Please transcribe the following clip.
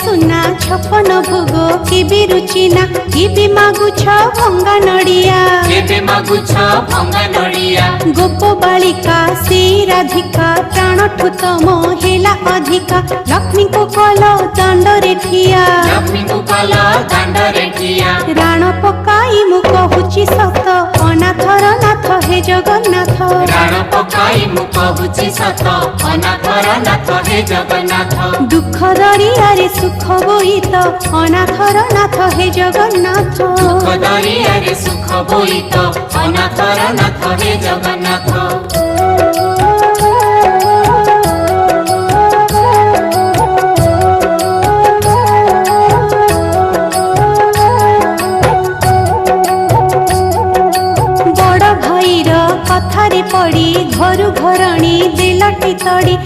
सुना छपन भोग केबे रुचिना केबे मागुछ भंगा नड़िया केबे मागुछ भंगा नड़िया गोप बालिका से राधिका प्राणठु तम हेला अधिका लक्ष्मी को कल दंडरे ठिया लक्ष्मी को कल दंडरे ठिया राण पकाई मु कहूची सत अनाथर नाथ हे जगन्नाथ राण पकाई मु कहूची सत अनाथर नाथ हे जगन्नाथ दुख दरियारे सुख बोईत अनाथर नाथ हे जगन्नाथ दुख दरियारे सुख बोईत अनाथर नाथ हे जगन्नाथ कथारे पड़ी घरु घरणी दिलटी तड़ी